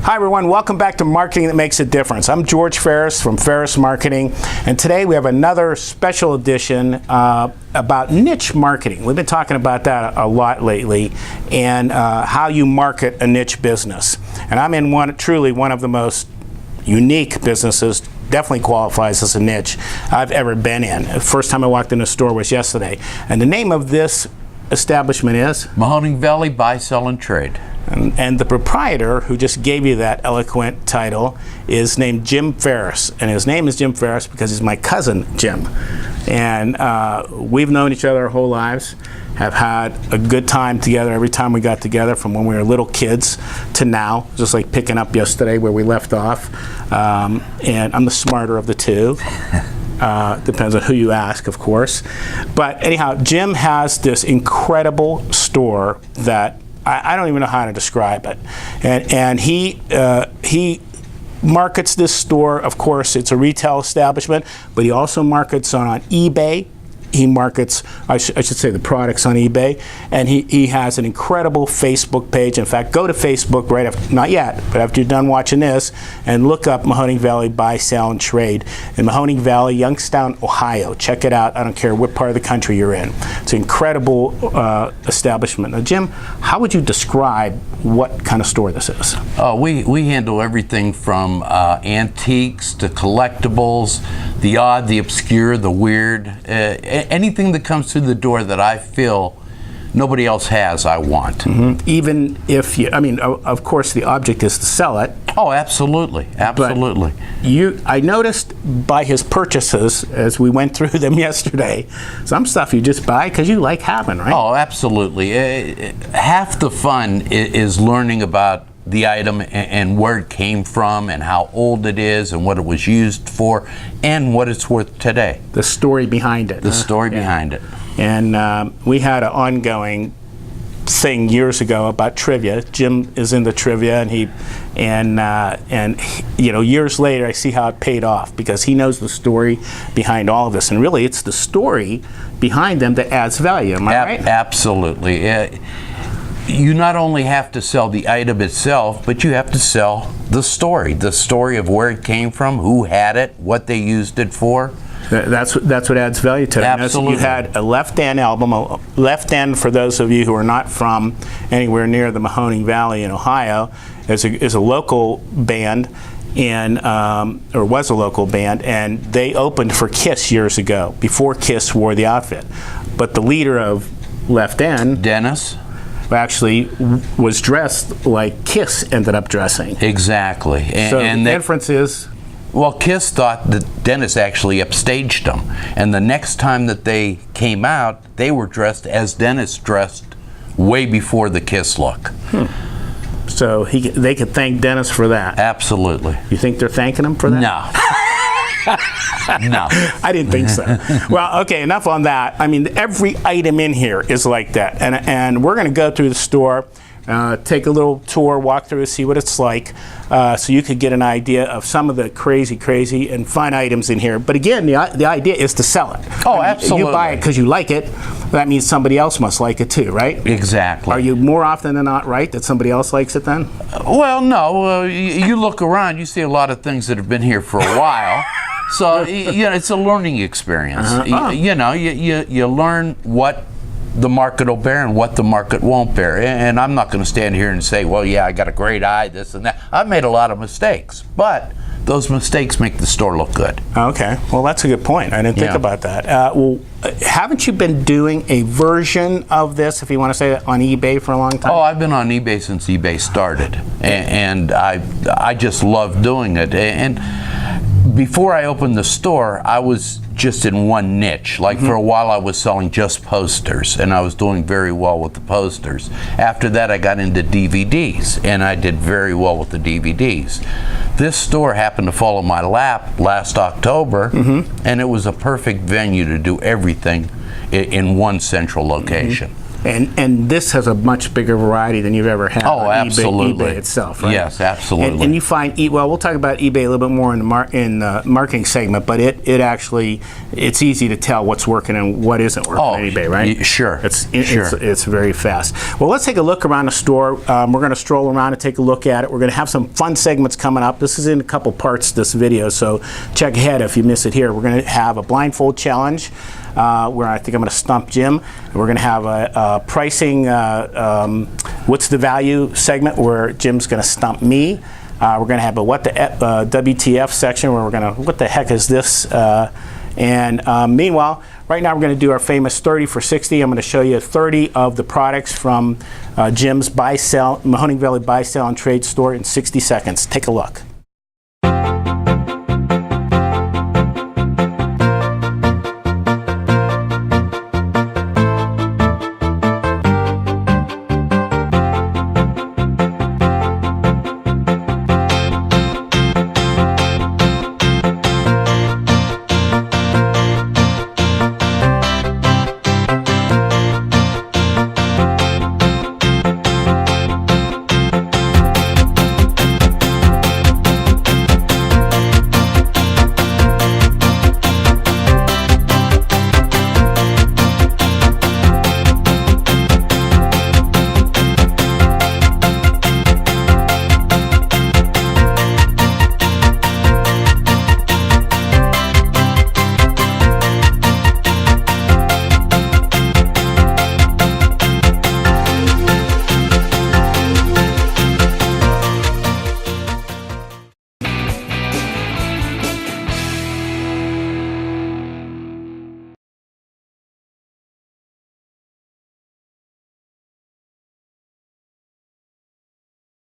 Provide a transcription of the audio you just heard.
Hi everyone, welcome back to Marketing That Makes a Difference. I'm George Farris from Farris Marketing, and today we have another special edition about niche marketing. We've been talking about that a lot lately, and how you market a niche business. And I'm in truly one of the most unique businesses, definitely qualifies as a niche, I've ever been in. The first time I walked in a store was yesterday. And the name of this establishment is? Mahoning Valley Buy, Sell, and Trade. And the proprietor, who just gave you that eloquent title, is named Jim Farris. And his name is Jim Farris because he's my cousin, Jim. And we've known each other our whole lives, have had a good time together every time we got together, from when we were little kids to now, just like picking up yesterday where we left off. And I'm the smarter of the two. Depends on who you ask, of course. But anyhow, Jim has this incredible store that I don't even know how to describe it. And he markets this store. Of course, it's a retail establishment, but he also markets on eBay. He markets, I should say, the products on eBay, and he has an incredible Facebook page. In fact, go to Facebook right after, not yet, but after you're done watching this, and look up Mahoning Valley Buy, Sell, and Trade in Mahoning Valley, Youngstown, Ohio. Check it out. I don't care what part of the country you're in. It's an incredible establishment. Now, Jim, how would you describe what kind of store this is? We handle everything from antiques to collectibles, the odd, the obscure, the weird. Anything that comes through the door that I feel nobody else has, I want. Mm-hmm. Even if you, I mean, of course, the object is to sell it. Oh, absolutely, absolutely. But I noticed by his purchases, as we went through them yesterday, some stuff you just buy because you like having, right? Oh, absolutely. Half the fun is learning about the item and where it came from and how old it is and what it was used for and what it's worth today. The story behind it. The story behind it. And we had an ongoing thing years ago about trivia. Jim is in the trivia, and you know, years later I see how it paid off because he knows the story behind all of this, and really it's the story behind them that adds value. Am I right? Absolutely. You not only have to sell the item itself, but you have to sell the story of where it came from, who had it, what they used it for. That's what adds value to it. Absolutely. You had a Left End album. A Left End, for those of you who are not from anywhere near the Mahoning Valley in Ohio, is a local band, and or was a local band, and they opened for Kiss years ago, before Kiss wore the outfit. But the leader of Left End, Dennis, actually was dressed like Kiss ended up dressing. Exactly. So the inference is? Well, Kiss thought that Dennis actually upstaged them. And the next time that they came out, they were dressed as Dennis dressed way before the Kiss look. So they could thank Dennis for that? Absolutely. You think they're thanking him for that? No. No. I didn't think so. Well, okay, enough on that. I mean, every item in here is like that. And we're going to go through the store, take a little tour, walk through, see what it's like, so you could get an idea of some of the crazy and fun items in here. But again, the idea is to sell it. Oh, absolutely. You buy it because you like it. That means somebody else must like it too, right? Exactly. Are you more often than not right that somebody else likes it then? Well, no. You look around, you see a lot of things that have been here for a while. So, you know, it's a learning experience. You know, you learn what the market will bear and what the market won't bear. And I'm not going to stand here and say, well, yeah, I got a great eye, this and that. I've made a lot of mistakes, but those mistakes make the store look good. Okay, well, that's a good point. I didn't think about that. Haven't you been doing a version of this, if you want to say that, on eBay for a long time? Oh, I've been on eBay since eBay started, and I just love doing it. And before I opened the store, I was just in one niche. Like for a while I was selling just posters, and I was doing very well with the posters. After that I got into DVDs, and I did very well with the DVDs. This store happened to fall in my lap last October, and it was a perfect venue to do everything in one central location. And this has a much bigger variety than you've ever had Oh, on absolutely. eBay itself, right? Yes, absolutely. And you find, well, we'll talk about eBay a little bit more in the marketing segment, but it actually, it's easy to tell what's working and what isn't working on eBay, right? Sure. It's very fast. Well, let's take a look around the store. We're going to stroll around and take a look at it. We're going to have some fun segments coming up. This is in a couple parts, this video, so check ahead if you miss it here. We're going to have a blindfold challenge where I think I'm going to stump Jim. And we're going to have a pricing, what's the value segment where Jim's going to stump me. We're going to have a what the WTF section where we're going to, what the heck is this? And meanwhile, right now we're going to do our famous 30 for 60. I'm going to show you 30 of the products from Jim's buy, sell, Mahoning Valley Buy, Sell, and Trade store in 60 seconds. Take a look.